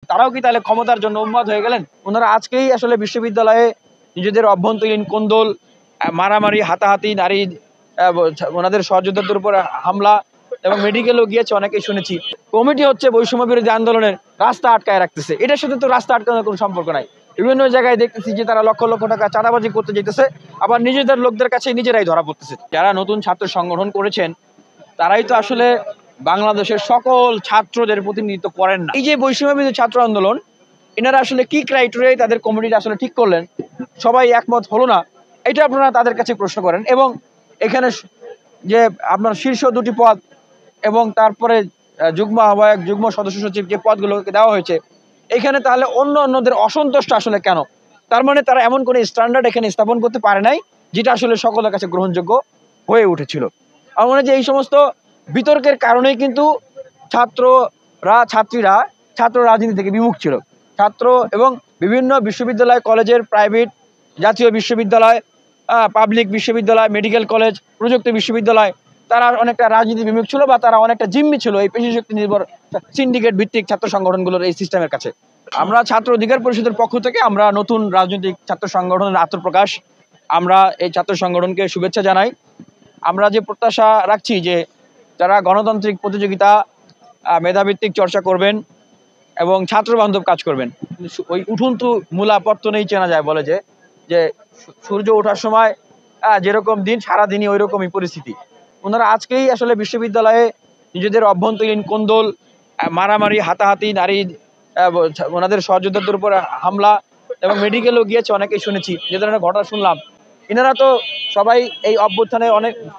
তারাও কি তাহলে ক্ষমতার জন্য উন্মাদ হয়ে গেলেন? ওনারা আজকেই আসলে বিশ্ববিদ্যালয়ে নিজেদের অভ্যন্তরীণ কোন্দল, মারামারি, হাতাহাতি, নারী ওনাদের সহযোদ্ধাদের উপর হামলা এবং মেডিকেলও গিয়েছে অনেকেই শুনেছি। কমিটি হচ্ছে বৈষম্য বিরোধী আন্দোলনের রাস্তা আটকায় রাখতেছে। এটার সাথে তো রাস্তা আটকানোর কোনো সম্পর্ক নাই। বিভিন্ন জায়গায় দেখতেছি যে তারা লক্ষ লক্ষ টাকা চাঁদাবাজি করতে যেতেছে, আবার নিজেদের লোকদের কাছে নিজেরাই ধরা পড়তেছে। যারা নতুন ছাত্র সংগঠন করেছেন তারাই তো আসলে বাংলাদেশের সকল ছাত্রদের প্রতিনিধিত্ব করেন না। এই যে বৈষম্য বিরোধী ছাত্র আন্দোলন, এনারা আসলে কি ক্রাইটেরিয়ায় তাদের কমিটিটা আসলে ঠিক করলেন, সবাই একমত হলো না, এটা আপনারা তাদের কাছে প্রশ্ন করেন। এবং এখানে যে আপনার শীর্ষ দুটি পদ এবং তারপরে যুগ্ম আহ্বায়ক, যুগ্ম সদস্য সচিব যে পদগুলোকে দেওয়া হয়েছে, এখানে তাহলে অন্যদের অসন্তুষ্ট আসলে কেন? তার মানে তারা এমন কোনো স্ট্যান্ডার্ড এখানে স্থাপন করতে পারে নাই যেটা আসলে সকলের কাছে গ্রহণযোগ্য হয়ে উঠেছিল। আমার মনে হয় যে এই সমস্ত বিতর্কের কারণেই কিন্তু ছাত্রীরা ছাত্র রাজনীতি থেকে বিমুখ ছিল। ছাত্র এবং বিভিন্ন বিশ্ববিদ্যালয়, কলেজের, প্রাইভেট, জাতীয় বিশ্ববিদ্যালয়, পাবলিক বিশ্ববিদ্যালয়, মেডিকেল কলেজ, প্রযুক্তি বিশ্ববিদ্যালয়, তারা অনেকটা রাজনীতি বিমুখ ছিল বা তারা অনেকটা জিম্মি ছিল এই পেশি শক্তি নির্ভর সিন্ডিকেট ভিত্তিক ছাত্র সংগঠনগুলোর এই সিস্টেমের কাছে। আমরা ছাত্র অধিকার পরিষদের পক্ষ থেকে আমরা নতুন রাজনৈতিক ছাত্র সংগঠনের আত্মপ্রকাশ, আমরা এই ছাত্র সংগঠনকে শুভেচ্ছা জানাই। আমরা যে প্রত্যাশা রাখছি যে যারা গণতান্ত্রিক প্রতিযোগিতা, মেধাভিত্তিক চর্চা করবেন এবং ছাত্র বান্ধব কাজ করবেন। ওই উঠুন্তু মূলা পত্তনেই চেনা যায়, বলে যে সূর্য ওঠার সময় যেরকম দিন, সারাদিনই ওই রকমই পরিস্থিতি। ওনারা আজকেই আসলে বিশ্ববিদ্যালয়ে নিজেদের অভ্যন্তরীণ কোন্দল, মারামারি, হাতাহাতি, নারী ওনাদের সহযোদ্ধাদের উপর হামলা এবং মেডিকেলও গিয়েছে অনেকেই শুনেছি, যে ধরনের ঘটনা শুনলাম। এনারা তো সবাই এই অভ্যুত্থানে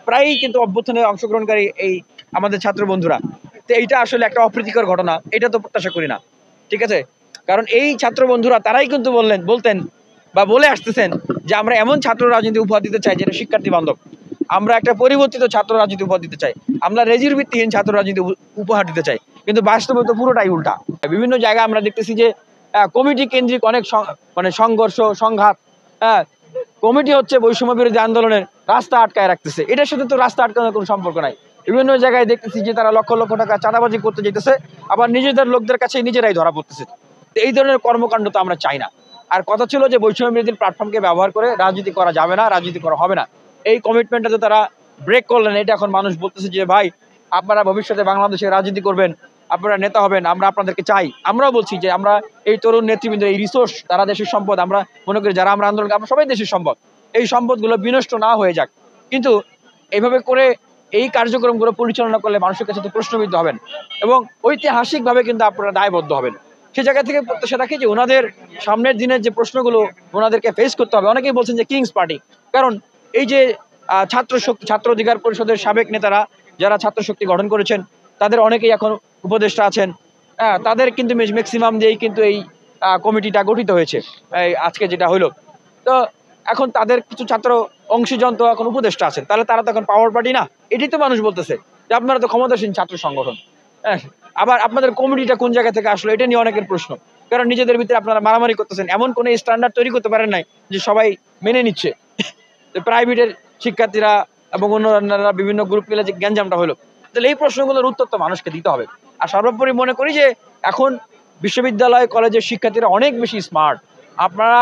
প্রায়ই কিন্তু অভ্যুত্থানে অংশগ্রহণকারী এই আমাদের ছাত্র বন্ধুরা। তো এইটা আসলে একটা অপ্রীতিকর ঘটনা, এটা তো প্রত্যাশা করি না, ঠিক আছে? কারণ এই ছাত্র বন্ধুরা তারাই কিন্তু বলতেন বা বলে আসতেছেন যে আমরা এমন ছাত্র রাজনীতি উপহার দিতে চাই যেটা শিক্ষার্থী বান্ধব, আমরা একটা পরিবর্তিত ছাত্র রাজনীতি উপহার দিতে চাই, আমরা রেজির ভিত্তিহীন ছাত্র রাজনীতি উপহার দিতে চাই। কিন্তু বাস্তবে তো পুরোটাই উল্টা। বিভিন্ন জায়গায় আমরা দেখতেছি যে কমিটি কেন্দ্রিক অনেক সংঘর্ষ, সংঘাত। কমিটি হচ্ছে বৈষম্য বিরোধী আন্দোলনের রাস্তা আটকায় রাখতেছে। এটার সাথে তো রাস্তা আটকানোর কোনো সম্পর্ক নাই। বিভিন্ন জায়গায় দেখতেছি যে তারা লক্ষ লক্ষ টাকা চাঁদাবাজি করতে যেতেছে, আবার নিজেদের লোকদের কাছে নিজেরাই ধরা পড়তেছে। তো এই ধরনের কর্মকাণ্ড তো আমরা চাই না। আর কথা ছিল যে বৈষম্য বিরোধী প্ল্যাটফর্মকে ব্যবহার করে রাজনীতি করা যাবে না, রাজনীতি করা হবে না। এই কমিটমেন্টটা তো তারা ব্রেক করলেন। এটা এখন মানুষ বলতেছে যে ভাই, আপনারা ভবিষ্যতে বাংলাদেশে রাজনীতি করবেন, আপনারা নেতা হবেন, আমরা আপনাদেরকে চাই। আমরাও বলছি যে আমরা এই তরুণ নেতৃবৃন্দ, এই রিসোর্স, তারা দেশের সম্পদ। আমরা মনে করি যারা আমরা আন্দোলন, আমরা সবাই দেশের সম্পদ। এই সম্পদগুলো বিনষ্ট না হয়ে যাক। কিন্তু এইভাবে করে এই কার্যক্রমগুলো পরিচালনা করলে মানুষের কাছে তো প্রশ্নবিদ্ধ হবেন এবং ঐতিহাসিকভাবে কিন্তু আপনারা দায়বদ্ধ হবেন। সে জায়গা থেকে প্রত্যাশা রাখি যে ওনাদের সামনের দিনের যে প্রশ্নগুলো ওনাদেরকে ফেস করতে হবে। অনেকেই বলছেন যে কিংস পার্টি, কারণ এই যে ছাত্র অধিকার পরিষদের সাবেক নেতারা যারা ছাত্র শক্তি গঠন করেছেন, তাদের অনেকেই এখন উপদেষ্টা আছেন। তাদের কিন্তু ম্যাক্সিমাম দিয়েই কিন্তু এই কমিটিটা গঠিত হয়েছে, আজকে যেটা হইলো। তো এখন তাদের কিছু ছাত্র অংশীজন তো এখন উপদেষ্টা আছেন, তাহলে তারা তো এখন পাওয়ার পার্টি না। এটাই তো মানুষ বলতেছে যে আপনারা তো ক্ষমতাসীন ছাত্র সংগঠন। আবার আপনাদের কমিটিটা কোন জায়গা থেকে আসলো, এটা নিয়ে অনেকের প্রশ্ন। কারণ নিজেদের ভিতরে আপনারা মারামারি করতেছেন, এমন কোনো স্ট্যান্ডার্ড তৈরি করতে পারেন নাই যে সবাই মেনে নিচ্ছে। প্রাইভেটের শিক্ষার্থীরা এবং অন্যান্যরা বিভিন্ন গ্রুপ মিলে যে গ্যাঞ্জামটা হলো, তাহলে এই প্রশ্নগুলোর উত্তর তো মানুষকে দিতে হবে। আর সর্বোপরি মনে করি যে এখন বিশ্ববিদ্যালয়, কলেজের শিক্ষার্থীরা অনেক বেশি স্মার্ট।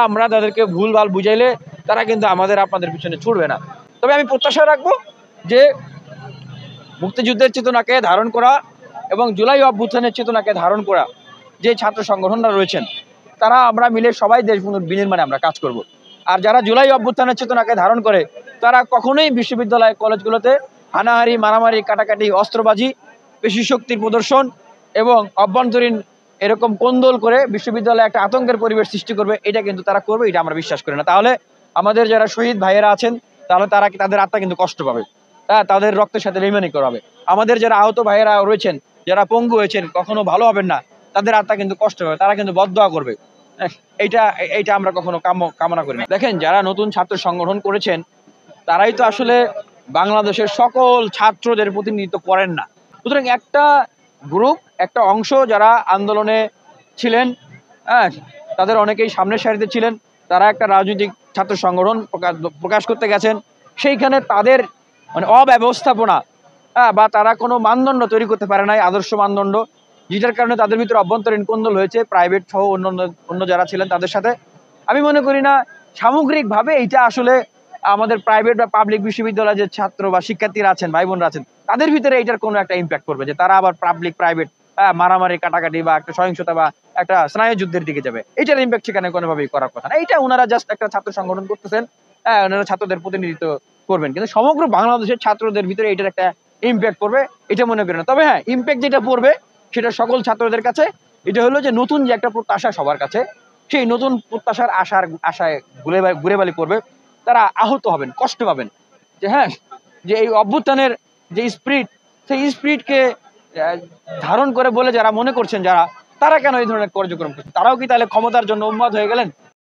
আমরা তাদেরকে ভুলভাল বুঝাইলে তারা কিন্তু আপনাদের পিছনে ছুটবে না। তবে আমি প্রত্যাশা রাখবো যে মুক্তিযুদ্ধের চেতনাকে ধারণ করা এবং জুলাই অভ্যুত্থানের চেতনাকে ধারণ করা যে ছাত্র সংগঠনরা রয়েছেন, তারা আমরা মিলে সবাই দেশ বিনির্মাণে আমরা কাজ করব। আর যারা জুলাই অভ্যুত্থানের চেতনাকে ধারণ করে তারা কখনোই বিশ্ববিদ্যালয়, কলেজগুলোতে হানাহারি, মারামারি, কাটাকাটি, অস্ত্রবাজি, পেশি শক্তির প্রদর্শন এবং অভ্যন্তরীণ এরকম কোন্দল করে বিশ্ববিদ্যালয়ে একটা আতঙ্কের পরিবেশ সৃষ্টি করবে, এটা কিন্তু তারা করবে, এটা আমরা বিশ্বাস করি না। তাহলে আমাদের যারা শহীদ ভাইয়েরা আছেন, তাহলে তাদের আত্মা কিন্তু কষ্ট পাবে, তাদের রক্তের সাথে বেইমানি করা হবে। আমাদের যারা আহত ভাইয়েরা রয়েছেন, যারা পঙ্গু হয়েছেন, কখনো ভালো হবেন না, তাদের আত্মা কিন্তু কষ্ট পাবে, তারা কিন্তু বদদোয়া করবে। এইটা আমরা কখনো কামনা করি না। দেখেন, যারা নতুন ছাত্র সংগঠন করেছেন তারাই তো আসলে বাংলাদেশের সকল ছাত্রদের প্রতিনিধিত্ব করেন না। সুতরাং একটা গ্রুপ, একটা অংশ যারা আন্দোলনে ছিলেন, তাদের অনেকেই সামনের সারিতে ছিলেন, তারা একটা রাজনৈতিক ছাত্র সংগঠন প্রকাশ করতে গেছেন। সেইখানে তাদের অব্যবস্থাপনা বা তারা কোনো মানদণ্ড তৈরি করতে পারে নাই, আদর্শ মানদণ্ড। যেটার কারণে তাদের ভিতরে অভ্যন্তরীণ কোন্দল হয়েছে প্রাইভেট সহ অন্য যারা ছিলেন তাদের সাথে। আমি মনে করি না সামগ্রিকভাবে এইটা আসলে আমাদের প্রাইভেট বা পাবলিক বিশ্ববিদ্যালয়ে যে ছাত্র বা শিক্ষার্থীরা আছেন, ভাই বোনরা আছেন, তাদের ভিতরে এটার কোনো একটা ইম্প্যাক্ট করবে যে তারা আবার পাবলিক প্রাইভেট মারামারি কাটাকাটি বা একটা সহিংসতা বা একটা স্নায়ু যুদ্ধের দিকে যাবে। এটার ইম্প্যাক্ট সেখানে কোনোভাবেই করার কথা না। এইটা ওনারা জাস্ট একটা ছাত্র সংগঠন করতেছেন, ওনারা ছাত্রদের প্রতিনিধিত্ব করবেন, কিন্তু সমগ্র বাংলাদেশের ছাত্রদের ভিতরে এটার একটা ইম্প্যাক্ট পড়বে এটা মনে করি না। তবে হ্যাঁ, ইম্প্যাক্ট যেটা পড়বে সেটা সকল ছাত্রদের কাছে, এটা হলো যে নতুন যে একটা প্রত্যাশা সবার কাছে, সেই নতুন প্রত্যাশার আশায় ঘুরে বালি করবে, তারা আহত হবেন, কষ্ট পাবেন। যে হ্যাঁ, যে এই অভ্যুত্থানের যে স্পিরিট, সেই স্পিরিটকে ধারণ করে বলে যারা মনে করছেন, যারা তারা কেন এই ধরনের কার্যক্রম করছে, তারাও কি তাহলে ক্ষমতার জন্য উন্মাদ হয়ে গেলেন?